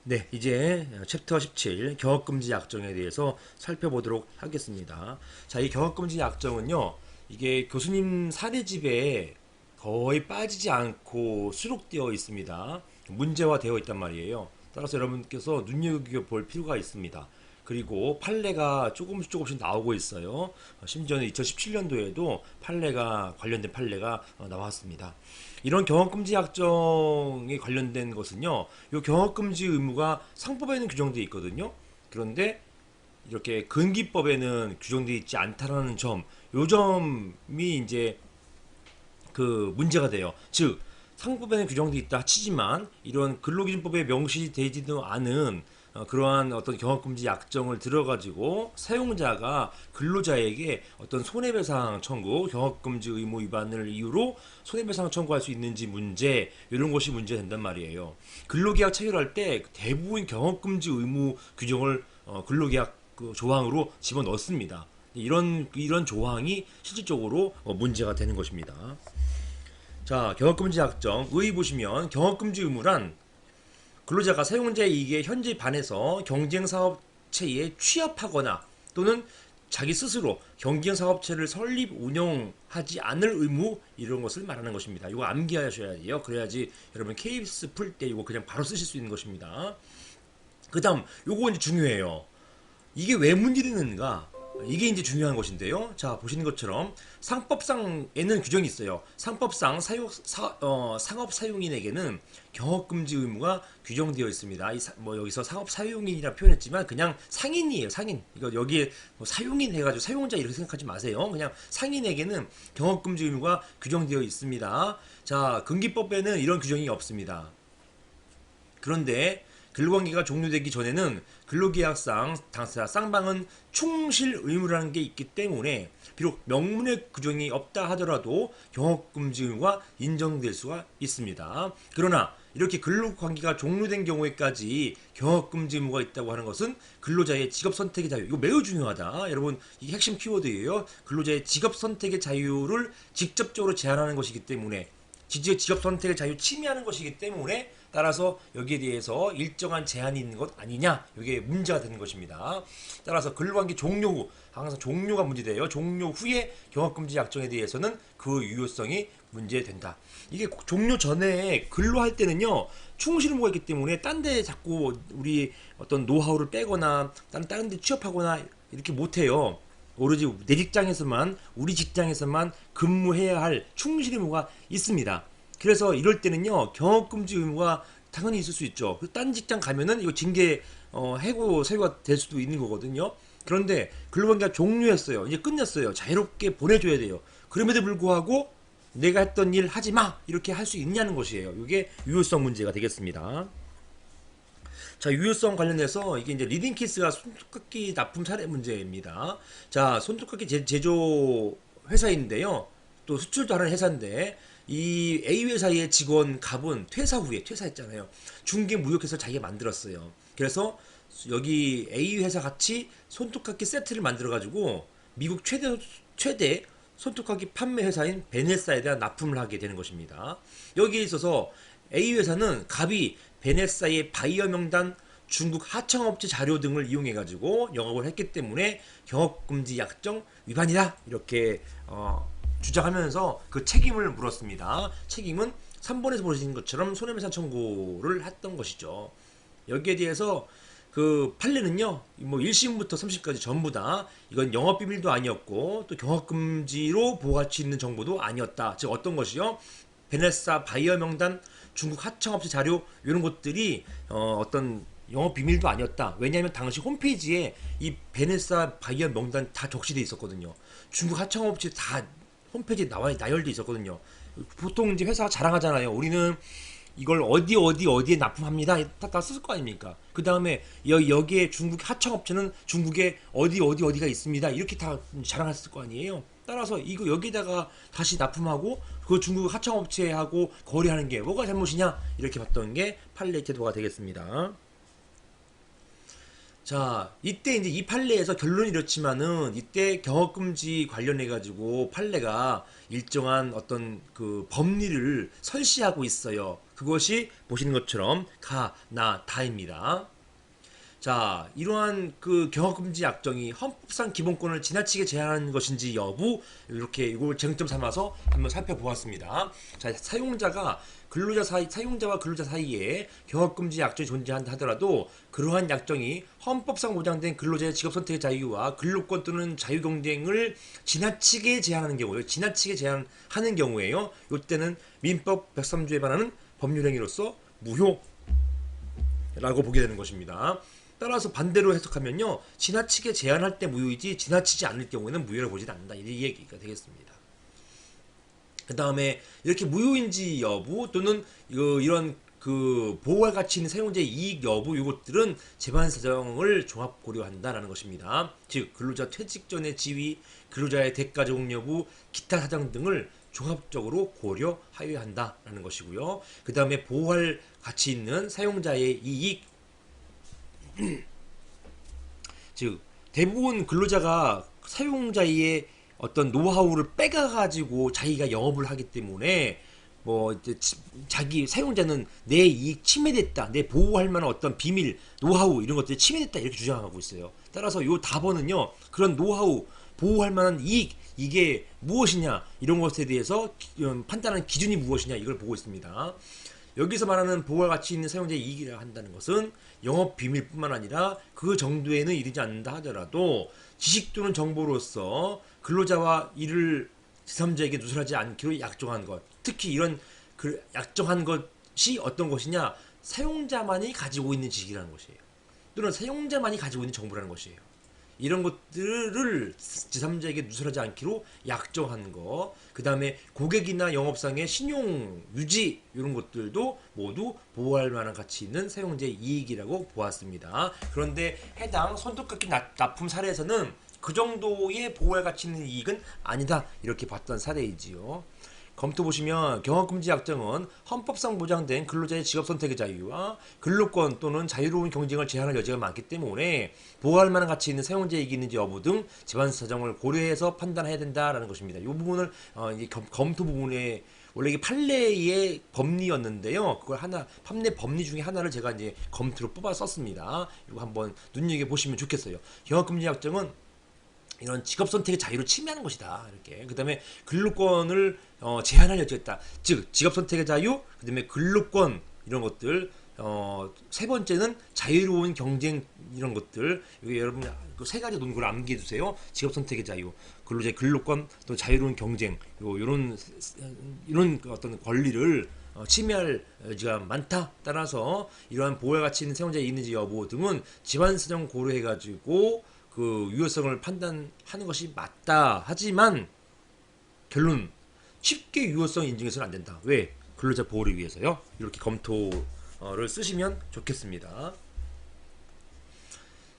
네, 이제 챕터 17 경업금지 약정에 대해서 살펴보도록 하겠습니다. 자, 이 경업금지 약정은요, 이게 교수님 사례집에 거의 빠지지 않고 수록되어 있습니다. 문제화되어 있단 말이에요. 따라서 여러분께서 눈여겨볼 필요가 있습니다. 그리고 판례가 조금씩 나오고 있어요. 심지어는 2017년도에도 관련된 판례가 나왔습니다. 이런 경업금지 약정에 관련된 것은요, 이 경업금지 의무가 상법에는 규정되어 있거든요. 그런데 이렇게 근기법에는 규정되어 있지 않다라는 점, 요 점이 이제 그 문제가 돼요. 즉, 상법에는 규정되어 있다 치지만 이런 근로기준법에 명시되지도 않은 그러한 어떤 경업금지 약정을 들어가지고 사용자가 근로자에게 어떤 손해배상 청구, 경업금지 의무 위반을 이유로 손해배상 청구할 수 있는지 문제, 이런 것이 문제 된단 말이에요. 근로계약 체결할 때 대부분 경업금지 의무 규정을 근로계약 그 조항으로 집어넣습니다. 이런 조항이 실질적으로 문제가 되는 것입니다. 자, 경업금지 약정 의 보시면 경업금지 의무란 근로자가 사용자의 이익에 현재 반해서 경쟁사업체에 취업하거나 또는 자기 스스로 경쟁사업체를 설립 운영하지 않을 의무, 이런 것을 말하는 것입니다. 이거 암기하셔야 돼요. 그래야지 여러분 케이스 풀 때 이거 그냥 바로 쓰실 수 있는 것입니다. 그 다음 요거 이제 중요해요. 이게 왜 문제되는가? 이게 이제 중요한 것인데요. 자, 보시는 것처럼 상법상에는 규정이 있어요. 상법상 상업 사용인에게는 경업금지 의무가 규정되어 있습니다. 뭐 여기서 상업 사용인이라 표현했지만 그냥 상인이에요. 상인. 이거 여기에 뭐 사용인 해가지고 사용자 이렇게 생각하지 마세요. 그냥 상인에게는 경업금지 의무가 규정되어 있습니다. 자, 근기법에는 이런 규정이 없습니다. 그런데 근로관계가 종료되기 전에는 근로계약상 당사자 쌍방은 충실 의무라는 게 있기 때문에 비록 명문의 규정이 없다 하더라도 경업금지 의무가 인정될 수가 있습니다. 그러나 이렇게 근로관계가 종료된 경우에까지 경업금지 의무가 있다고 하는 것은 근로자의 직업선택의 자유, 이거 매우 중요하다. 여러분, 이게 핵심 키워드예요. 근로자의 직업선택의 자유를 직접적으로 제한하는 것이기 때문에, 직업 선택의 자유 침해하는 것이기 때문에, 따라서 여기에 대해서 일정한 제한이 있는 것 아니냐, 이게 문제가 되는 것입니다. 따라서 근로관계 종료 후, 항상 종료가 문제돼요. 종료 후에 경업금지 약정에 대해서는 그 유효성이 문제된다. 이게 종료 전에 근로할 때는요, 충실 의무가 있기 때문에 딴 데 자꾸 우리 어떤 노하우를 빼거나 다른 데 취업하거나 이렇게 못해요. 오로지 내 직장에서만, 우리 직장에서만 근무해야 할 충실 의무가 있습니다. 그래서 이럴 때는요, 경업금지 의무가 당연히 있을 수 있죠. 딴 직장 가면은 이거 징계 해고 사유가 될 수도 있는 거거든요. 그런데 근로관계가 종료했어요. 이제 끝냈어요. 자유롭게 보내줘야 돼요. 그럼에도 불구하고 내가 했던 일 하지 마, 이렇게 할 수 있냐는 것이에요. 이게 유효성 문제가 되겠습니다. 자, 유효성 관련해서 이게 이제 리딩 키스가 손톱깎이 납품 사례 문제입니다. 자, 손톱깎이 제조 회사인데요. 또 수출도 하는 회사인데, 이 A 회사의 직원 갑은 퇴사 후에 퇴사했잖아요. 중개 무역해서 자기가 만들었어요. 그래서 여기 A 회사 같이 손톱깎이 세트를 만들어 가지고 미국 최대 손톱깎이 판매 회사인 베네사에 대한 납품을 하게 되는 것입니다. 여기에 있어서 A 회사는 갑이 베네사의 바이어 명단, 중국 하청업체 자료 등을 이용해 가지고 영업을 했기 때문에 경업금지 약정 위반이다, 이렇게 주장하면서 그 책임을 물었습니다. 책임은 3번에서 보시는 것처럼 손해배상 청구를 했던 것이죠. 여기에 대해서 그 판례는요, 뭐 1심부터 30까지 전부 다 이건 영업비밀도 아니었고 또 경업금지로 보호가치 있는 정보도 아니었다. 즉 어떤 것이요? 베네사 바이어 명단, 중국 하청업체 자료, 이런 것들이 어떤 영업 비밀도 아니었다. 왜냐하면 당시 홈페이지에 이 베네사 바이어 명단 다 적시돼 있었거든요. 중국 하청업체 다 홈페이지에 나열돼 있었거든요. 보통 이제 회사가 자랑하잖아요. 우리는 이걸 어디에 납품합니다. 다 쓸 거 아닙니까? 그 다음에 여기에 중국 하청업체는 중국에 어디가 있습니다. 이렇게 다 자랑했을 거 아니에요. 따라서 이거 여기다가 다시 납품하고 그 중국 하청업체하고 거래하는 게 뭐가 잘못이냐, 이렇게 봤던 게 판례 제도가 되겠습니다. 자, 이때 이제 이 판례에서 결론이 이렇지만은 이때 경업금지 관련해 가지고 판례가 일정한 어떤 그 법리를 설시하고 있어요. 그것이 보시는 것처럼 가, 나, 다입니다. 자, 이러한 그 경업금지 약정이 헌법상 기본권을 지나치게 제한하는 것인지 여부 이렇게 이걸 쟁점 삼아서 한번 살펴보았습니다. 자, 사용자와 근로자 사이에 경업금지 약정이 존재한다 하더라도 그러한 약정이 헌법상 보장된 근로자의 직업 선택의 자유와 근로권 또는 자유 경쟁을 지나치게 제한하는 경우요. 지나치게 제한하는 경우에요. 이때는 민법 103조에 반하는 법률 행위로서 무효라고 보게 되는 것입니다. 따라서 반대로 해석하면요, 지나치게 제한할 때 무효이지 지나치지 않을 경우에는 무효를 보지 않는다, 이 얘기가 되겠습니다. 그 다음에 이렇게 무효인지 여부 또는 이런 그 보호할 가치 있는 사용자의 이익 여부, 이것들은 재반 사정을 종합 고려한다라는 것입니다. 즉 근로자 퇴직 전의 지위, 근로자의 대가 적용 여부, 기타 사정 등을 종합적으로 고려하여야 한다라는 것이고요. 그 다음에 보호할 가치 있는 사용자의 이익, 즉 대부분 근로자가 사용자의 어떤 노하우를 빼가가지고 자기가 영업을 하기 때문에 뭐 이제 자기 사용자는 내 이익 침해됐다, 내 보호할 만한 어떤 비밀, 노하우 이런 것들이 침해됐다 이렇게 주장하고 있어요. 따라서 요 답안은요, 그런 노하우, 보호할 만한 이익, 이게 무엇이냐 이런 것에 대해서 판단하는 기준이 무엇이냐 이걸 보고 있습니다. 여기서 말하는 보호할 가치 있는 사용자의 이익이라 한다는 것은 영업 비밀뿐만 아니라 그 정도에는 이르지 않는다 하더라도 지식 또는 정보로서 근로자와 이를 제3자에게 누설하지 않기로 약정한 것, 특히 이런 그 약정한 것이 어떤 것이냐, 사용자만이 가지고 있는 지식이라는 것이에요. 또는 사용자만이 가지고 있는 정보라는 것이에요. 이런 것들을 제3자에게 누설하지 않기로 약정하는 거, 그 다음에 고객이나 영업상의 신용 유지 이런 것들도 모두 보호할 만한 가치 있는 사용자의 이익이라고 보았습니다. 그런데 해당 손톱깎이 납품 사례에서는 그 정도의 보호할 가치 있는 이익은 아니다 이렇게 봤던 사례이지요. 검토 보시면 경업금지 약정은 헌법상 보장된 근로자의 직업 선택의 자유와 근로권 또는 자유로운 경쟁을 제한할 여지가 많기 때문에 보호할 만한 가치 있는 사용자의 이익이 있는지 여부 등 집안 사정을 고려해서 판단해야 된다라는 것입니다. 이 부분을 이제 검토 부분에 원래 이게 판례의 법리였는데요. 그걸 판례 법리 중에 하나를 제가 이제 검토로 뽑아 썼습니다. 이거 한번 눈여겨 보시면 좋겠어요. 경업금지 약정은 이런 직업 선택의 자유를 침해하는 것이다. 이렇게. 그다음에 근로권을 제한할 여지가 있다. 즉 직업 선택의 자유, 그다음에 근로권 이런 것들. 세 번째는 자유로운 경쟁 이런 것들. 이게 여러분 그 세 가지 논구를 암기해 두세요. 직업 선택의 자유, 근로자의 근로권, 또 자유로운 경쟁. 요런 이런 어떤 권리를 침해할 여지가 많다. 따라서 이러한 보호할 가치 있는 사용자의 있는지 여부 등은 집안 사정 고려해 가지고 그 유효성을 판단하는 것이 맞다. 하지만 결론 쉽게 유효성 인증해서는 안 된다. 왜? 근로자 보호를 위해서요. 이렇게 검토를 쓰시면 좋겠습니다.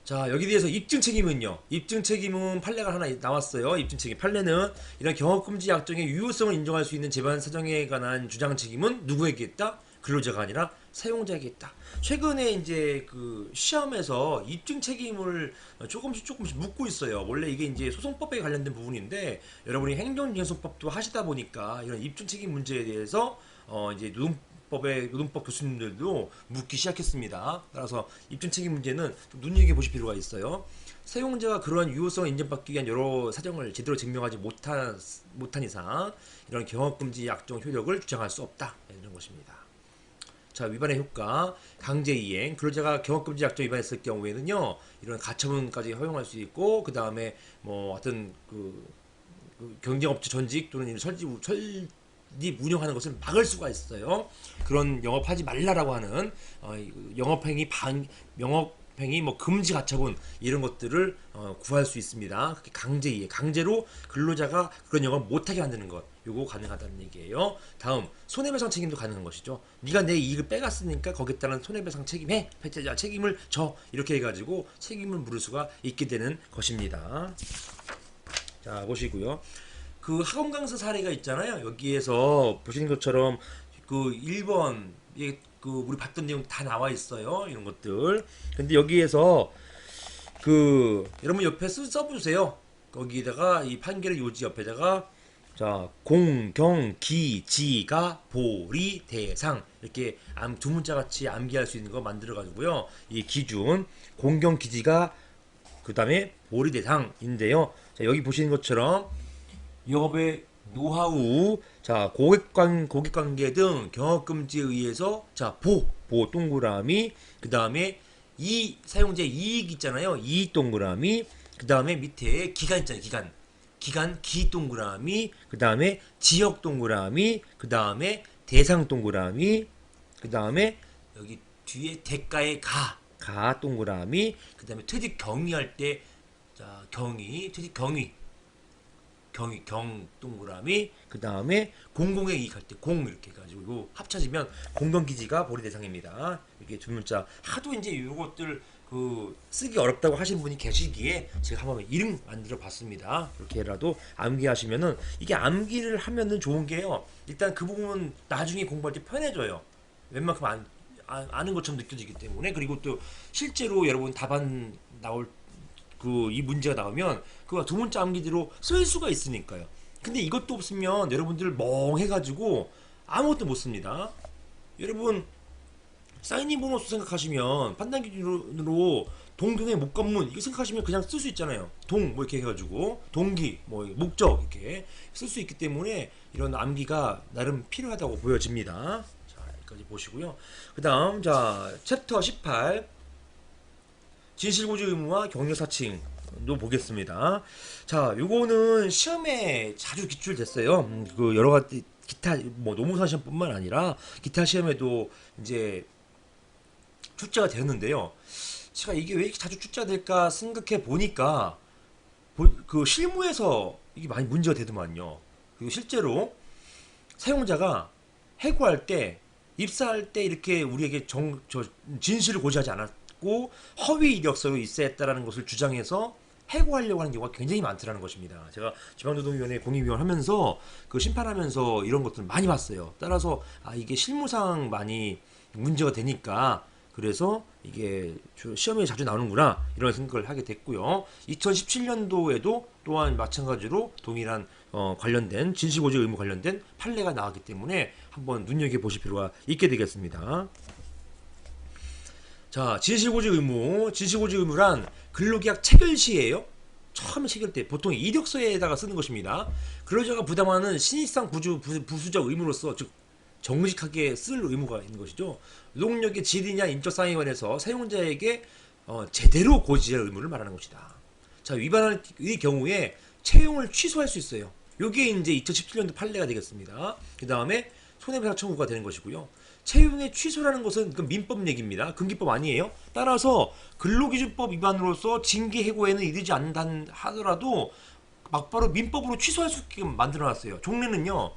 자, 여기 대해서 입증 책임은요. 입증 책임은 판례가 하나 나왔어요. 입증 책임 판례는 이런 경업금지 약정의 유효성을 인정할 수 있는 재반 사정에 관한 주장 책임은 누구에게 있다? 근로자가 아니라 사용자에게 있다. 최근에 이제 그 시험에서 입증 책임을 조금씩 묻고 있어요. 원래 이게 이제 소송법에 관련된 부분인데 여러분이 행정진소법도 하시다 보니까 이런 입증 책임 문제에 대해서 이제 노동법 교수님들도 묻기 시작했습니다. 따라서 입증 책임 문제는 좀 눈여겨 보실 필요가 있어요. 사용자가 그러한 유효성을 인정받기 위한 여러 사정을 제대로 증명하지 못한 이상 이런 경업금지 약정 효력을 주장할 수 없다. 이런 것입니다. 자, 위반의 효과, 강제이행, 근로자가 경업금지 약정 위반했을 경우에는요, 이런 가처분까지 허용할 수 있고, 그 다음에 뭐 어떤 그 경쟁업체 전직 또는 설립 운영하는 것을 막을 수가 있어요. 그런 영업하지 말라라고 하는 영업행위 뭐 금지 가처분 이런 것들을 구할 수 있습니다. 그게 강제이행, 강제로 근로자가 그런 영업 못하게 만드는 것, 요거 가능하다는 얘기예요. 다음 손해배상 책임도 가능한 것이죠. 네가 내 이익을 빼갔으니까 거기에 따른 손해배상 책임해, 패자자 책임을 져, 이렇게 해가지고 책임을 물을 수가 있게 되는 것입니다. 자, 보시고요. 그 학원 강사 사례가 있잖아요. 여기에서 보시는 것처럼 그 1번 그 우리 봤던 내용 다 나와 있어요. 이런 것들. 근데 여기에서 여러분 옆에 써보세요. 거기다가 이 판결의 요지 옆에다가 자 공경기지가 보리 대상 이렇게 두 문자 같이 암기할 수 있는 거 만들어 가지고요. 이 기준 공경기지가 그 다음에 보리 대상인데요. 자 여기 보시는 것처럼 영업의 노하우, 자 고객관계 등 경업금지에 의해서 보 동그라미, 그 다음에 이 사용자의 이익 있잖아요. 이익 동그라미, 그 다음에 밑에 기간 있잖아요. 기간 기 동그라미, 그 다음에 지역 동그라미, 그 다음에 대상 동그라미, 그 다음에 여기 뒤에 대가의 가 동그라미, 그 다음에 퇴직 경위할 때 퇴직 경위 경 동그라미, 그 다음에 공공의 이익 할 때 공 이렇게 해가지고 합쳐지면 공동기지가 보리 대상입니다. 이게 두 문자 하도 이제 이것들 쓰기 어렵다고 하시는 분이 계시기에 제가 한번 이름 만들어 봤습니다. 이렇게라도 암기하시면은 이게 암기를 하면은 좋은 게요. 일단 그 부분은 나중에 공부할 때 편해져요. 웬만큼 아는 것처럼 느껴지기 때문에. 그리고 또 실제로 여러분 답안 나올 이 문제가 나오면 그 두 문자 암기대로 쓸 수가 있으니까요. 근데 이것도 없으면 여러분들 멍해가지고 아무것도 못 씁니다. 여러분 사인인 보너스 생각하시면 판단 기준으로 동경의 목건문 이거 생각하시면 그냥 쓸 수 있잖아요. 뭐 이렇게 해가지고 동기 목적 이렇게 쓸 수 있기 때문에 이런 암기가 나름 필요하다고 보여집니다. 자 여기까지 보시고요. 그 다음 챕터 18 진실고지 의무와 경력사칭도 보겠습니다. 자, 요거는 시험에 자주 기출됐어요. 여러 가지 기타 노무사 시험뿐만 아니라 기타 시험에도 이제 출제가 되었는데요. 제가 이게 왜 이렇게 자주 출제가 될까 생각해 보니까 실무에서 이게 많이 문제가 되더만요. 그리고 실제로 사용자가 해고할 때 입사할 때 이렇게 우리에게 진실을 고지하지 않았고 허위 이력서로 입사했다라는 것을 주장해서 해고하려고 하는 경우가 굉장히 많더라는 것입니다. 제가 지방노동위원회 공익위원 하면서 심판하면서 이런 것들을 많이 봤어요. 따라서 이게 실무상 많이 문제가 되니까 그래서 이게 시험에 자주 나오는구나 이런 생각을 하게 됐고요. 2017년도에도 또한 마찬가지로 동일한 관련된 진실고지 의무 관련된 판례가 나왔기 때문에 한번 눈여겨보실 필요가 있게 되겠습니다. 자, 진실고지 의무란 근로계약 체결 시에요. 처음에 체결 때 보통 이력서에다가 쓰는 것입니다. 근로자가 부담하는 신입상 부수적 의무로서 즉 정직하게 쓸 의무가 있는 것이죠. 노동력의 질이냐 인적 사항에 관해서 사용자에게 제대로 고지할 의무를 말하는 것이다. 자, 위반할 경우에 채용을 취소할 수 있어요. 요게 이제 2017년도 판례가 되겠습니다. 그 다음에 손해배상 청구가 되는 것이고요. 채용의 취소라는 것은 민법 얘기입니다. 금기법 아니에요. 따라서 근로기준법 위반으로서 징계 해고에는 이르지 않는다 하더라도 막바로 민법으로 취소할 수 있게 만들어놨어요. 종래는요.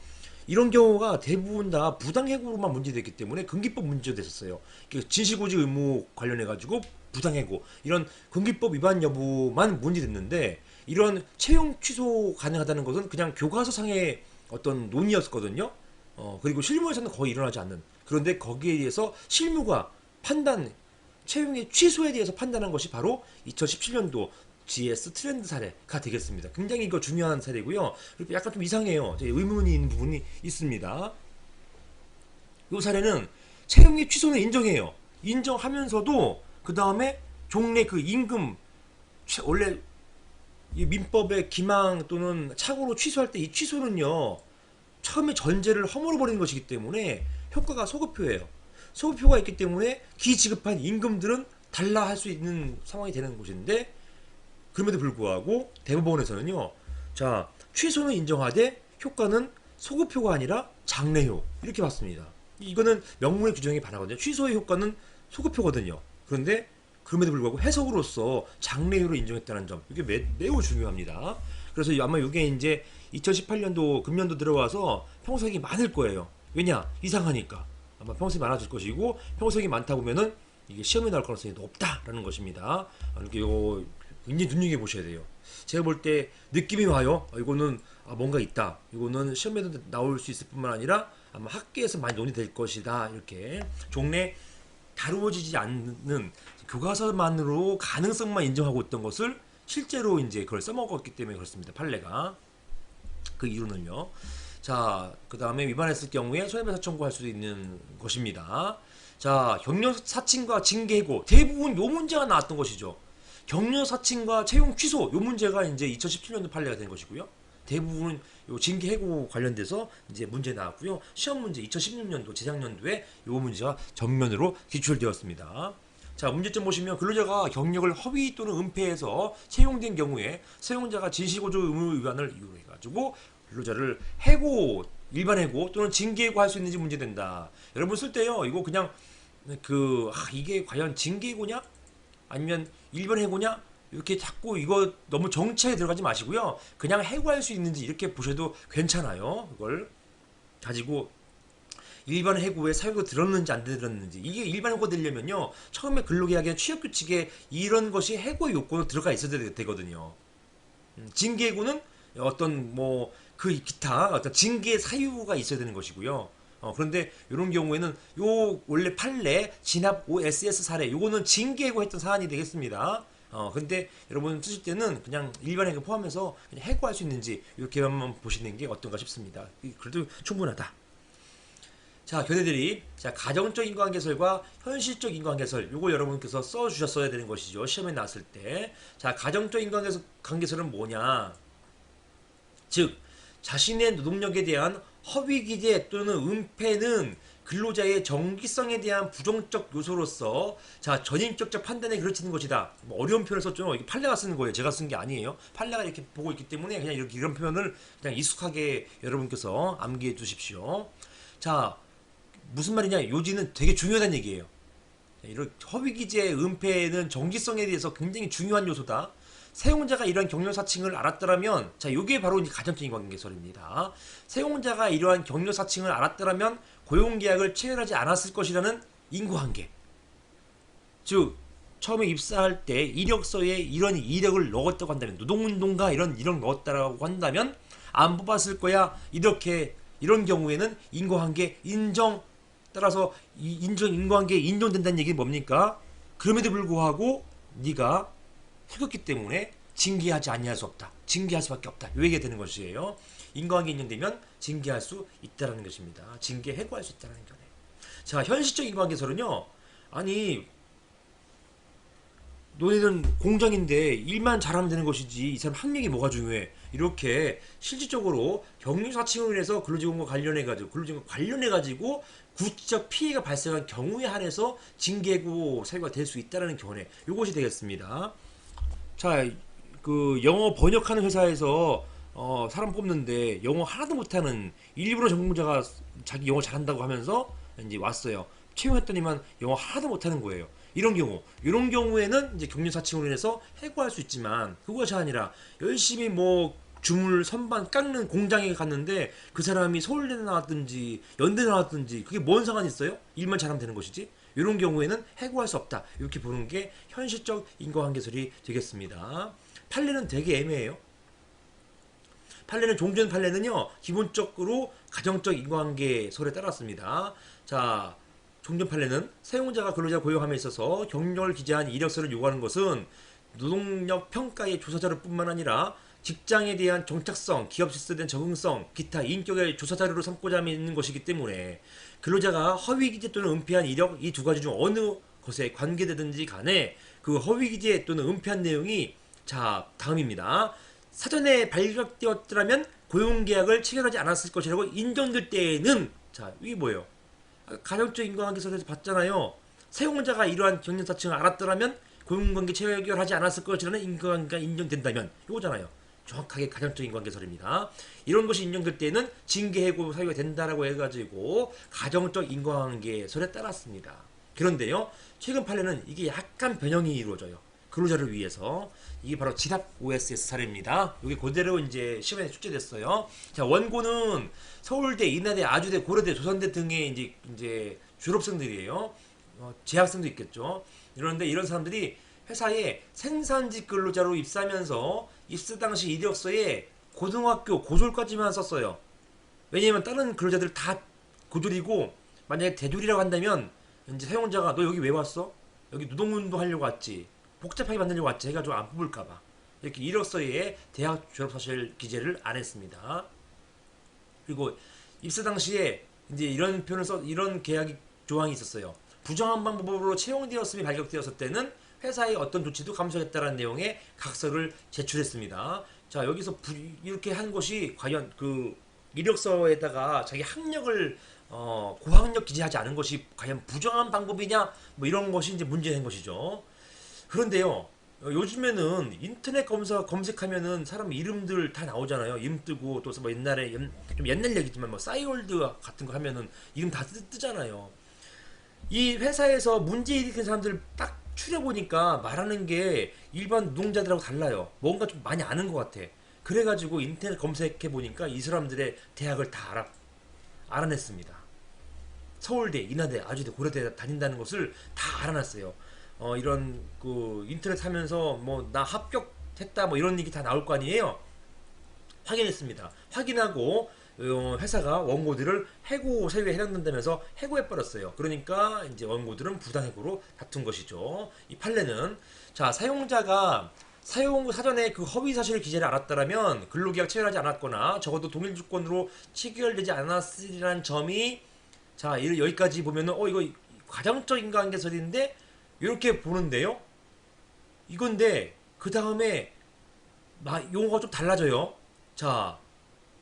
이런 경우가 대부분 다 부당해고로만 문제됐기 때문에 금기법 문제가 됐었어요. 진실고지 의무 관련해가지고 부당해고 이런 금기법 위반 여부만 문제됐는데 이런 채용 취소 가능하다는 것은 그냥 교과서상의 어떤 논의였거든요. 그리고 실무에서는 거의 일어나지 않는. 그런데 거기에 대해서 실무가 채용의 취소에 대해서 판단한 것이 바로 2017년도 GS 트렌드 사례가 되겠습니다. 굉장히 이거 중요한 사례고요. 그리고 약간 좀 이상해요. 의문이 있는 부분이 있습니다. 이 사례는 채용의 취소는 인정해요. 인정하면서도 그 다음에 종래 임금 원래 이 민법의 기망 또는 착오로 취소할 때 이 취소는요 처음에 전제를 허물어 버리는 것이기 때문에 효과가 소급표예요. 소급표가 있기 때문에 기지급한 임금들은 달라 할 수 있는 상황이 되는 것인데 그럼에도 불구하고 대법원에서는요 취소는 인정하되 효과는 소급표가 아니라 장래효 이렇게 봤습니다. 이거는 명문의 규정에 반하거든요. 취소의 효과는 소급표거든요. 그런데 그럼에도 불구하고 해석으로서 장래효로 인정했다는 점 이게 매우 중요합니다. 그래서 아마 이게 이제 2018년도 금년도 들어와서 평석이 많을 거예요. 왜냐 이상하니까 아마 평석이 많아질 것이고 평석이 많다 보면은 이게 시험에 나올 가능성이 높다라는 것입니다. 이렇게 이거 굉장히 눈여겨 보셔야 돼요. 제가 볼 때 느낌이 와요. 이거는 뭔가 있다. 이거는 시험에도 나올 수 있을 뿐만 아니라 아마 학계에서 많이 논의될 것이다. 이렇게 종래 다루어지지 않는 교과서만으로 가능성만 인정하고 있던 것을 실제로 이제 그걸 써먹었기 때문에 그렇습니다. 판례가 그 이유는요. 자, 그 다음에 위반했을 경우에 손해배상 청구할 수 있는 것입니다. 자, 경력사칭과 징계해고 대부분 요 문제가 나왔던 것이죠. 경력사칭과 채용 취소 요 문제가 이제 2017년도 판례가 된 것이고요. 대부분 요 징계해고 관련돼서 이제 문제 나왔고요. 시험 문제 2016년도 재작년도에 요 문제가 전면으로 기출되었습니다. 자, 문제점 보시면 근로자가 경력을 허위 또는 은폐해서 채용된 경우에 사용자가 진실보조 의무 위반을 이유로 해가지고 근로자를 해고, 일반 해고 또는 징계해고 할 수 있는지 문제된다. 여러분 쓸 때요, 이거 그냥 이게 과연 징계해고냐? 아니면 일반 해고냐? 이렇게 자꾸 이거 너무 정체에 들어가지 마시고요. 그냥 해고할 수 있는지 이렇게 보셔도 괜찮아요. 이걸 가지고 일반 해고에 사유가 들었는지 안 들었는지 이게 일반 해고 되려면요 처음에 근로계약의 취업규칙에 이런 것이 해고 요건으로 들어가 있어야 되거든요. 징계해고는 어떤 뭐 그 기타 어떤 징계 사유가 있어야 되는 것이고요. 그런데 이런 경우에는 요 원래 판례 진압 OSS 사례 요거는 징계해고 했던 사안이 되겠습니다. 근데 여러분 쓰실 때는 그냥 일반 해고 포함해서 그냥 해고할 수 있는지 이렇게만 보시는 게 어떤가 싶습니다. 그래도 충분하다. 자, 교대들이 자 가정적 인과관계설과 현실적 인과관계설 요거 여러분께서 써주셨어야 되는 것이죠. 시험에 나왔을 때. 자, 가정적 인과관계설은 뭐냐? 즉 자신의 노동력에 대한 허위 기재 또는 은폐는 근로자의 정기성에 대한 부정적 요소로서 자 전인격적 판단에 그르치는 것이다. 뭐 어려운 표현을 썼죠. 이게 판례가 쓰는 거예요. 제가 쓴 게 아니에요. 판례가 이렇게 보고 있기 때문에 그냥 이런 표현을 그냥 익숙하게 여러분께서 암기해 두십시오. 자, 무슨 말이냐? 요지는 되게 중요하다는 얘기예요. 이런 허위 기재, 은폐는 정기성에 대해서 굉장히 중요한 요소다. 사용자가 이러한 경력 사칭을 알았더라면, 자, 요게 바로 가정적 인과관계설입니다. 사용자가 이러한 경력 사칭을 알았더라면 고용계약을 체결하지 않았을 것이라는 인과관계. 즉, 처음에 입사할 때 이력서에 이런 이력을 넣었다고 한다면, 노동운동가 이런 넣었다고 한다면 안 뽑았을 거야. 이런 경우에는 인과관계 인정. 따라서 이 인과관계 인정된다는 얘기는 뭡니까? 그럼에도 불구하고 네가 해겼기 때문에 징계하지 아니할 수 없다. 징계할 수밖에 없다. 요 얘기가 되는 것이에요. 인과관계 인정되면 징계할 수 있다는 것입니다. 징계 해고할 수 있다는 거네. 자, 현실적 인과관계설은요. 아니 너희는 공장인데 일만 잘하면 되는 것이지 이 사람 학력이 뭐가 중요해. 이렇게 실질적으로 경력사칭으로 인해서 근로직원과 관련해가지고 구체적 피해가 발생한 경우에 한해서 징계고 사유가 될 수 있다는 견해. 이것이 되겠습니다. 자, 그 영어 번역하는 회사에서 사람 뽑는데 영어 하나도 못하는 일부러 전공자가 자기 영어 잘한다고 하면서 이제 왔어요. 채용했더니만 영어 하나도 못하는 거예요. 이런 경우에는 이제 경력사칭으로 인해서 해고할 수 있지만 그것이 아니라 열심히 뭐 주물 선반 깎는 공장에 갔는데 그 사람이 서울대 나왔든지 연대 나왔든지 그게 뭔 상관이 있어요? 일만 잘하면 되는 것이지. 이런 경우에는 해고할 수 없다. 이렇게 보는 게 현실적 인과관계설이 되겠습니다. 판례는 되게 애매해요. 판례는 종전 판례는요 기본적으로 가정적 인과관계설에 따랐습니다. 자, 종전 판례는 사용자가 근로자 고용함에 있어서 경력을 기재한 이력서를 요구하는 것은 노동력 평가의 조사자료 뿐만 아니라 직장에 대한 정착성, 기업 실습에 대한 적응성, 기타 인격의 조사 자료로 삼고자 함에 있는 것이기 때문에 근로자가 허위 기재 또는 은폐한 이력 이 두 가지 중 어느 것에 관계되든지 간에 그 허위 기재 또는 은폐한 내용이 자 다음입니다. 사전에 발각되었더라면 고용계약을 체결하지 않았을 것이라고 인정될 때에는 자 이게 뭐예요? 가정적 인과관계설에서 봤잖아요. 사용자가 이러한 경력사칭을 알았더라면 고용관계 체결하지 않았을 것이라는 인과관계가 인정된다면 이거잖아요. 정확하게 가정적 인과관계설입니다. 이런 것이 인정될 때는 징계해고 사유가 된다라고 해가지고 가정적 인과관계설에 따랐습니다. 그런데요, 최근 판례는 이게 약간 변형이 이루어져요. 근로자를 위해서. 이게 바로 진압 OSS 사례입니다. 이게 그대로 이제 시험에 출제됐어요. 자, 원고는 서울대, 인하대, 아주대, 고려대, 조선대 등의 이제 졸업생들이에요. 재학생도 있겠죠. 그런데 이런 사람들이 회사에 생산직 근로자로 입사하면서 입사 당시 이력서에 고등학교 고졸까지만 썼어요. 왜냐면 다른 근로자들 다 고졸이고 만약에 대졸이라고 한다면 이제 사용자가 너 여기 왜 왔어? 여기 노동운동 하려고 왔지, 복잡하게 만들려고 왔지 해가지고 안 뽑을까봐 이렇게 이력서에 대학 졸업사실 기재를 안 했습니다. 그리고 입사 당시에 이제 이런 표현을 이런 계약 조항이 있었어요. 부정한 방법으로 채용되었음이 발각되었을 때는 회사의 어떤 조치도 감수하겠다는 내용의 각서를 제출했습니다. 자, 여기서 이렇게 한 것이 과연 그 이력서에다가 자기 학력을 고학력 기재하지 않은 것이 과연 부정한 방법이냐, 뭐 이런 것이 이제 문제된 것이죠. 그런데요, 요즘에는 인터넷 검색하면은 사람 이름들 다 나오잖아요. 이름 뜨고 또 뭐 옛날에 좀 옛날 얘기지만 뭐 싸이월드 같은 거 하면은 이름 다 뜨잖아요. 이 회사에서 문제 일으킨 사람들 딱 추려보니까 말하는 게 일반 노동자들하고 달라요. 뭔가 좀 많이 아는 것 같아. 그래가지고 인터넷 검색해보니까 이 사람들의 대학을 다 알아냈습니다. 서울대, 인하대, 아주대, 고려대 다닌다는 것을 다 알아놨어요. 이런 그 인터넷 하면서 뭐 나 합격했다 뭐 이런 얘기 다 나올 거 아니에요. 확인했습니다. 확인하고 회사가 원고들을 해고 사유에 해당된다면서 해고해 버렸어요. 그러니까 이제 원고들은 부당해고로 다툰 것이죠. 이 판례는 자, 사용자가 사용 사전에 그 허위 사실 기재를 알았다라면 근로계약 체결하지 않았거나 적어도 동일 조건으로 체결되지 않았으리라는 점이, 자, 여기까지 보면은 이거 가정적 인과관계설인데 이렇게 보는데요. 이건데 그 다음에 용어가 좀 달라져요. 자,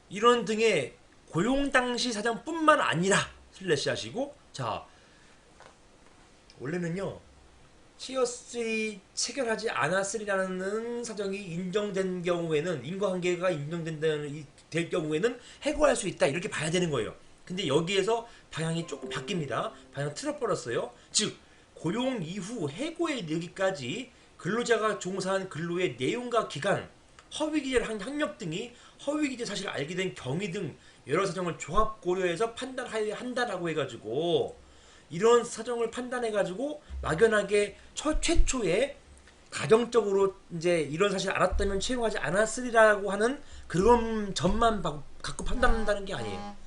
이런 등의 고용 당시 사정뿐만 아니라 슬래시 하시고, 자, 원래는요 티어 3 체결하지 않았으리라는 사정이 인정된 경우에는, 인과관계가 될 경우에는 해고할 수 있다 이렇게 봐야 되는 거예요. 근데 여기에서 방향이 조금 바뀝니다. 방향 틀어버렸어요. 즉 고용 이후 해고에 이르기까지 근로자가 종사한 근로의 내용과 기간, 허위기재를 한 학력 등이 허위기재 사실을 알게 된 경위 등 여러 사정을 종합 고려해서 판단하여야 한다라고 해가지고, 이런 사정을 판단해가지고 막연하게 최초에 가정적으로 이제 이런 사실 알았다면 채용하지 않았으리라고 하는 그런 점만 갖고 판단한다는 게 아니에요.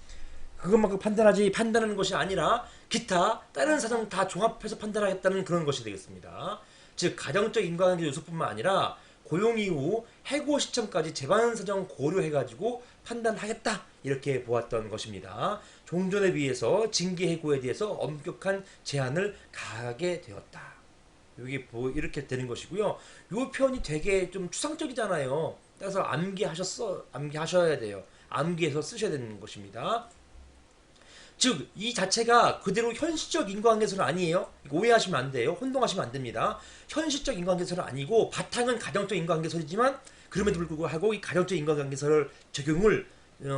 그것만 판단하는 것이 아니라 기타 다른 사정 다 종합해서 판단하겠다는 그런 것이 되겠습니다. 즉 가정적 인과관계 요소뿐만 아니라 고용 이후 해고 시점까지 재반 사정 고려해가지고 판단하겠다 이렇게 보았던 것입니다. 종전에 비해서 징계 해고에 대해서 엄격한 제한을 가하게 되었다. 이게 이렇게 되는 것이고요. 이 표현이 되게 좀 추상적이잖아요. 따라서 암기하셔야 돼요. 암기해서 쓰셔야 되는 것입니다. 즉 이 자체가 그대로 현실적 인과관계설은 아니에요. 오해하시면 안 돼요. 혼동하시면 안 됩니다. 현실적 인과관계설은 아니고 바탕은 가정적 인과관계설이지만 그럼에도 불구하고 이 가정적 인과관계설 적용을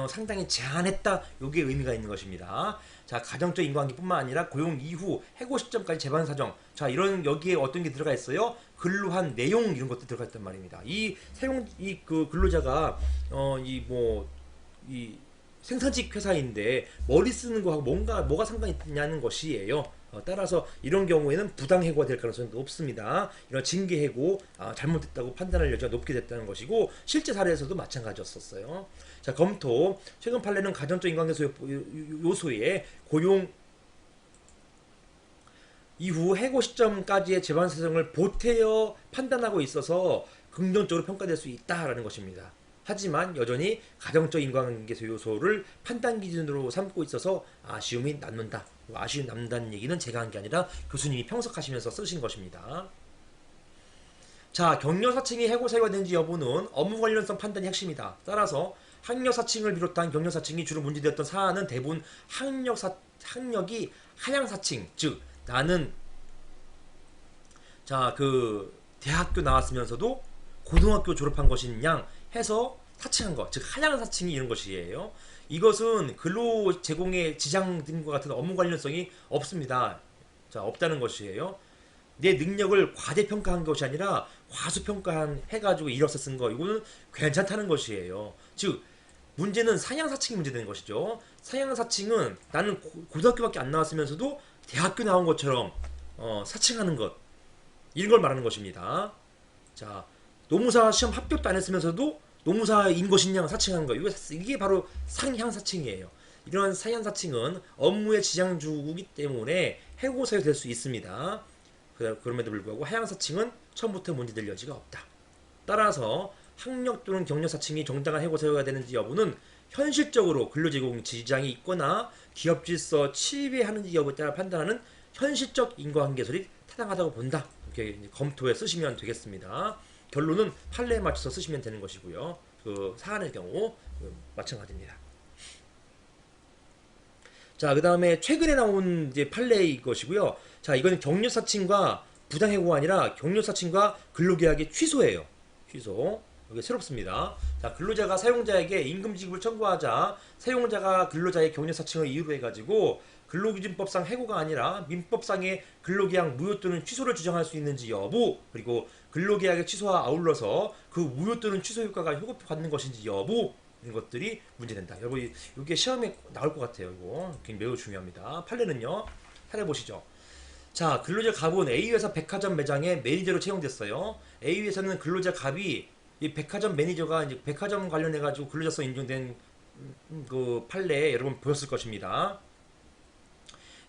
상당히 제한했다. 요게 의미가 있는 것입니다. 자, 가정적 인과관계뿐만 아니라 고용 이후 해고 시점까지 재반 사정. 자, 이런 여기에 어떤 게 들어가 있어요? 근로한 내용 이런 것도 들어가 있단 말입니다. 이 근로자가 이 생산직 회사인데 머리 쓰는 거하고 뭐가 상관이 있냐는 것이에요. 따라서 이런 경우에는 부당해고가 될 가능성이 높습니다. 이런 징계해고 잘못됐다고 판단할 여지가 높게 됐다는 것이고, 실제 사례에서도 마찬가지였었어요. 자, 검토. 최근 판례는 가정적 인과관계 요소에 고용 이후 해고 시점까지의 재반 사정을 보태어 판단하고 있어서 긍정적으로 평가될 수 있다라는 것입니다. 하지만 여전히 가정적 인과관계 요소를 판단 기준으로 삼고 있어서 아쉬움이 남는다. 아쉬움이 남는다는 얘기는 제가 한 게 아니라 교수님이 평석하시면서 쓰신 것입니다. 자, 격려 사칭이 해고 사유가 되는지 여부는 업무 관련성 판단이 핵심이다. 따라서 학력 사칭을 비롯한 격려 사칭이 주로 문제되었던 사안은 대부분 학력이 하향 사칭, 즉 나는 대학교 나왔으면서도 고등학교 졸업한 것인 양 해서 사칭한 것, 즉 하향 사칭이 이런 것이에요. 이것은 근로 제공에 지장 등과 같은 업무 관련성이 없습니다. 자, 없다는 것이에요. 내 능력을 과대평가한 것이 아니라 과소평가해가지고 이력서 쓴 거, 이거는 괜찮다는 것이에요. 즉 문제는 상향 사칭이 문제되는 것이죠. 상향 사칭은 나는 고등학교밖에 안 나왔으면서도 대학교 나온 것처럼 사칭하는 것, 이런 걸 말하는 것입니다. 자, 노무사 시험 합격도 안 했으면서도 노무사인 것이냐 사칭하는 거, 이게 바로 상향 사칭이에요. 이러한 상향 사칭은 업무에 지장 주기 때문에 해고 사유 될 수 있습니다. 그럼에도 불구하고 하향사칭은 처음부터 문제될 여지가 없다. 따라서 학력 또는 경력사칭이 정당한 해고 사유가 되는지 여부는 현실적으로 근로제공 지장이 있거나 기업 질서 침해하는지 여부에 따라 판단하는 현실적 인과관계설이 타당하다고 본다. 이렇게 검토해 쓰시면 되겠습니다. 결론은 판례에 맞춰서 쓰시면 되는 것이고요. 그 사안의 경우 마찬가지입니다. 자, 그 다음에 최근에 나온 이제 판례의 것이고요. 자, 이건 경력사칭과 부당해고가 아니라 경력사칭과 근로계약의 취소예요. 취소. 이게 새롭습니다. 자, 근로자가 사용자에게 임금 지급을 청구하자 사용자가 근로자의 경력사칭을 이유로 해가지고 근로기준법상 해고가 아니라 민법상의 근로계약 무효 또는 취소를 주장할 수 있는지 여부, 그리고 근로계약의 취소와 아울러서 그 무효 또는 취소 효과가 효고표 받는 것인지 여부, 이런 것들이 문제된다. 여러분 이게 시험에 나올 것 같아요. 이거 매우 중요합니다. 판례는요. 판례 보시죠. 자, 근로자 갑은 A회사 백화점 매장에 매니저로 채용됐어요. A회사는 근로자 갑이 이 백화점 매니저가 이제 백화점 관련해 가지고 근로자성 인정된 그 판례 여러분 보셨을 것입니다.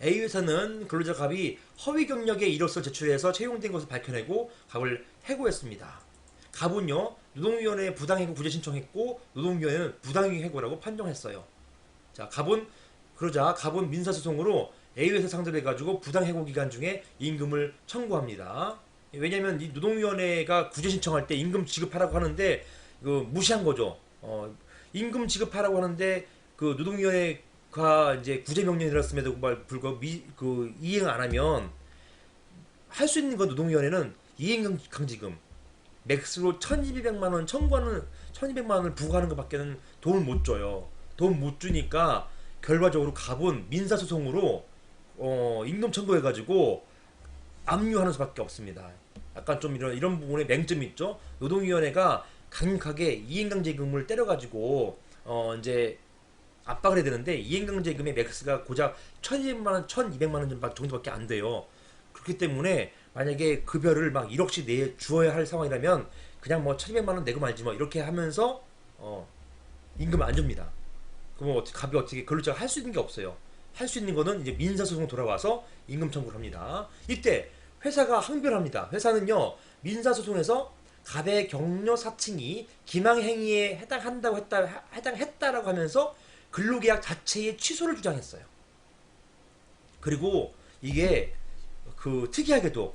A회사는 근로자 갑이 허위 경력의 이력서 제출해서 채용된 것을 밝혀내고 갑을 해고했습니다. 갑은요 노동위원회에 부당해고 구제 신청했고 노동위원회는 부당해고라고 판정했어요. 자, 그러자 갑은 민사소송으로 A회사 상대로 해가지고 부당해고 기간 중에 임금을 청구합니다. 왜냐면 이 노동위원회가 구제 신청할 때 임금 지급하라고 하는데 무시한 거죠. 임금 지급하라고 하는데 그 노동위원회가 이제 구제 명령이 내렸음에도 불구하고 이행 안 하면 할 수 있는 건 노동위원회는 이행강제금 맥스로 1,200만 원 청구하는 1,200만 원을 부과하는 것밖에는 돈을 못 줘요. 돈 못 주니까 결과적으로 갑은 민사소송으로 임금 청구해가지고 압류하는 수밖에 없습니다. 약간 좀 이런 부분에 맹점이 있죠. 노동위원회가 강력하게 이행강제금을 때려가지고 이제 압박을 해야 되는데 이행강제금의 맥스가 고작 1,200만 원, 1,200만 원 정도밖에 안 돼요. 그렇기 때문에 만약에 급여를 막 1억씩 내 주어야 할 상황이라면 그냥 뭐 1,200만 원 내고 말지 뭐 이렇게 하면서 임금을 안 줍니다. 그러면 갑이 어떻게 근로자가 할 수 있는 게 없어요. 할 수 있는 거는 이제 민사소송 돌아와서 임금 청구를 합니다. 이때 회사가 항변합니다. 회사는요 민사소송에서 갑의 격려 사칭이 기망행위에 해당했다라고 하면서 근로계약 자체의 취소를 주장했어요. 그리고 이게 특이하게도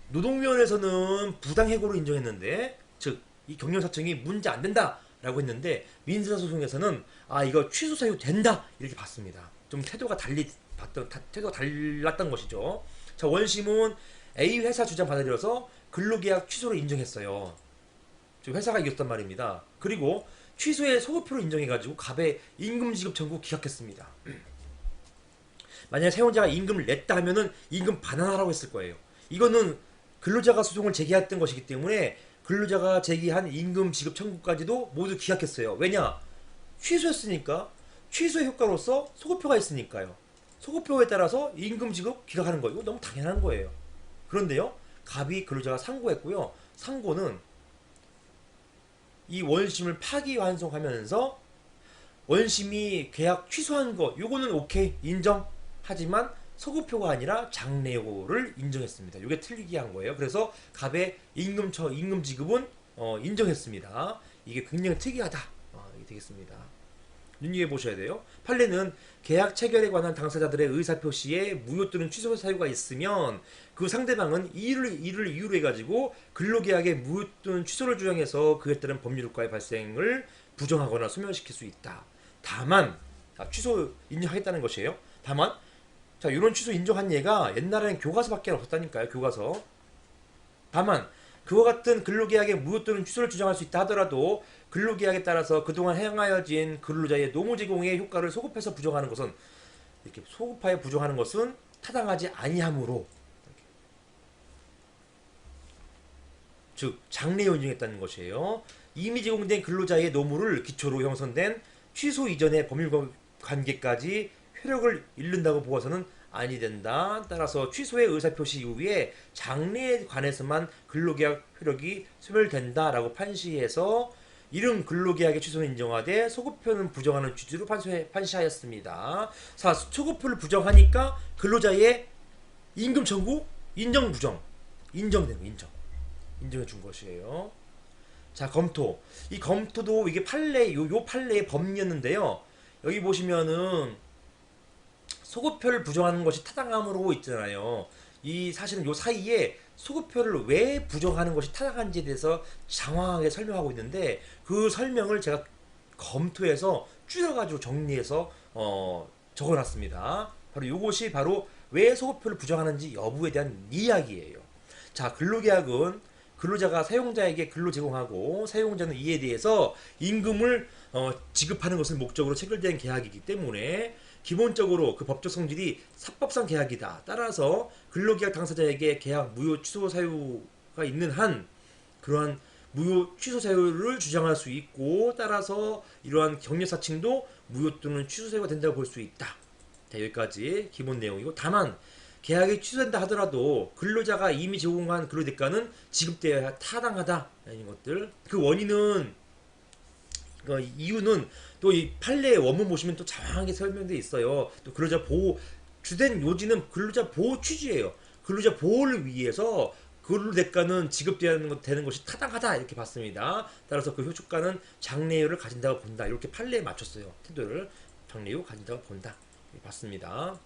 노동위원회에서는 부당해고로 인정했는데, 즉 이 격려 사칭이 문제 안 된다라고 했는데 민사소송에서는 이거 취소 사유 된다 이렇게 봤습니다. 좀 태도가 달랐던 것이죠. 자, 원심은 A 회사 주장 받아들여서 근로계약 취소를 인정했어요. 즉 회사가 이겼단 말입니다. 그리고 취소의 소급표를 인정해가지고 갑의 임금 지급 청구 기각했습니다. 만약에 사용자가 임금을 냈다 하면은 임금 반환하라고 했을 거예요. 이거는 근로자가 소송을 제기했던 것이기 때문에 근로자가 제기한 임금 지급 청구까지도 모두 기각했어요. 왜냐? 취소했으니까 취소의 효과로서 소급표가 있으니까요. 소급표에 따라서 임금 지급 기각하는 거 이거 너무 당연한 거예요. 그런데요, 갑이 근로자가 상고했고요. 상고는 이 원심을 파기환송하면서 원심이 계약 취소한 거 요거는 오케이 인정. 하지만 소급표가 아니라 장래고를 인정했습니다. 이게 틀리게 한 거예요. 그래서 갑의 임금 지급은 인정했습니다. 이게 굉장히 특이하다. 이게 되겠습니다. 눈여겨 보셔야 돼요. 판례는 계약 체결에 관한 당사자들의 의사표시에 무효 또는 취소 사유가 있으면 그 상대방은 이를 이유로 해가지고 근로계약의 무효 또는 취소를 주장해서 그에 따른 법률 효과의 발생을 부정하거나 소멸시킬 수 있다. 다만 취소 인정하겠다는 것이에요. 다만 자, 이런 취소 인정한 예가 옛날에는 교과서밖에 없었다니까요. 교과서. 다만 그와 같은 근로계약의 무효 또는 취소를 주장할 수 있다 하더라도 근로계약에 따라서 그동안 행하여진 근로자의 노무 제공의 효과를 소급해서 부정하는 것은 이렇게 소급하여 부정하는 것은 타당하지 아니하므로, 즉 장래에 인정했다는 것이에요. 이미 제공된 근로자의 노무를 기초로 형성된 취소 이전의 법률 관계까지 효력을 잃는다고 보아서는 아니 된다. 따라서 취소의 의사표시 이후에 장래에 관해서만 근로계약 효력이 소멸된다라고 판시해서 이런 근로계약의 취소는 인정하되 소급표는 부정하는 취지로 판시하였습니다. 자, 소급표를 부정하니까 근로자의 임금 청구 인정 부정 인정된 거 인정해 준 것이에요. 자, 검토. 이 검토도 이게 판례 요 판례의 법리였는데요. 여기 보시면은 소급표를 부정하는 것이 타당함으로 있잖아요. 이 사실은 요 사이에 소급표를 왜 부정하는 것이 타당한지에 대해서 장황하게 설명하고 있는데 그 설명을 제가 검토해서 줄여가지고 정리해서 적어놨습니다. 바로 이것이 바로 왜 소급표를 부정하는지 여부에 대한 이야기예요. 자, 근로계약은 근로자가 사용자에게 근로 제공하고 사용자는 이에 대해서 임금을 지급하는 것을 목적으로 체결된 계약이기 때문에 기본적으로 그 법적 성질이 사법상 계약이다. 따라서 근로계약 당사자에게 계약 무효 취소 사유가 있는 한 그러한 무효 취소 사유를 주장할 수 있고 따라서 이러한 경력사칭도 무효 또는 취소 사유가 된다고 볼 수 있다. 자, 여기까지 기본 내용이고 다만 계약이 취소된다 하더라도 근로자가 이미 제공한 근로 대가는 지급되어야 타당하다. 이런 것들. 그 원인은 그 이유는 또 이 판례 원문 보시면 또 장황하게 설명되어 있어요. 또 근로자 보호 주된 요지는 근로자 보호 취지예요. 근로자 보호를 위해서 근로 대가는 지급되는 것이 타당하다 이렇게 봤습니다. 따라서 그 효과는 장래율을 가진다고 본다. 이렇게 판례에 맞췄어요. 태도를 장래율 가진다고 본다. 이렇게 봤습니다.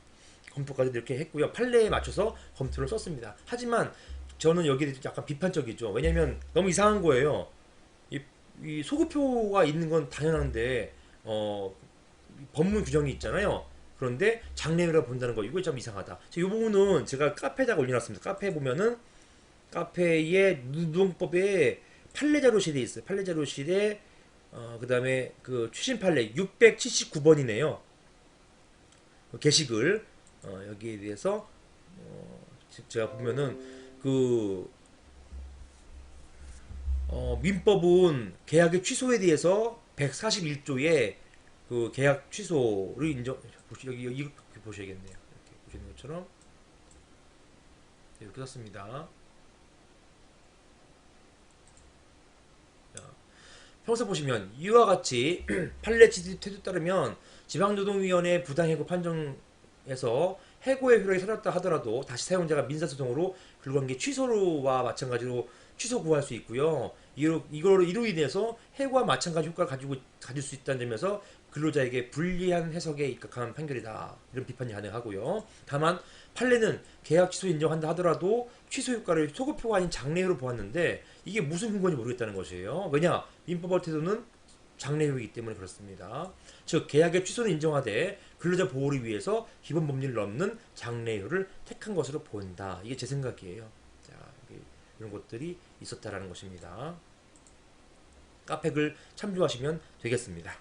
검토까지 이렇게 했고요. 판례에 맞춰서 검토를 썼습니다. 하지만 저는 여기에 약간 비판적이죠. 왜냐면 너무 이상한 거예요. 이 소급표가 있는 건 당연한데 법문 규정이 있잖아요. 그런데 장래율을 본다는 거 이거 좀 이상하다. 이 부분은 제가 카페에다가 올려놨습니다. 카페에 보면은 카페에 노동법에 판례 자료실에 있어요. 판례 자료실에 그다음에 그 최신 판례 679번이네요. 게시글 여기에 대해서 제가 보면은 그 민법은 계약의 취소에 대해서 141조에 그 계약 취소를 여기 보셔야겠네요. 이렇게 보시는 것처럼 이렇게 썼습니다. 자, 평소 보시면 이와 같이 판례 태도에 따르면 지방노동위원회 부당해고 판정에서 해고의 효력이 사라졌다 하더라도 다시 사용자가 민사소송으로 근로관계 취소와 마찬가지로 취소 구할 수 있고요. 이로 인해서 해고와 마찬가지 효과를 가질 수 있다는 점에서 근로자에게 불리한 해석에 입각한 판결이다. 이런 비판이 가능하고요. 다만 판례는 계약 취소 인정한다 하더라도 취소 효과를 소급표가 아닌 장래효로 보았는데 이게 무슨 근거인지 모르겠다는 것이에요. 왜냐? 민법의 태도는 장래효이기 때문에 그렇습니다. 즉 계약의 취소는 인정하되 근로자 보호를 위해서 기본 법리를 넘는 장래효를 택한 것으로 보인다. 이게 제 생각이에요. 자, 이런 것들이 있었다라는 것입니다. 카페 글 참조하시면 되겠습니다.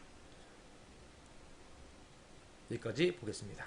여기까지 보겠습니다.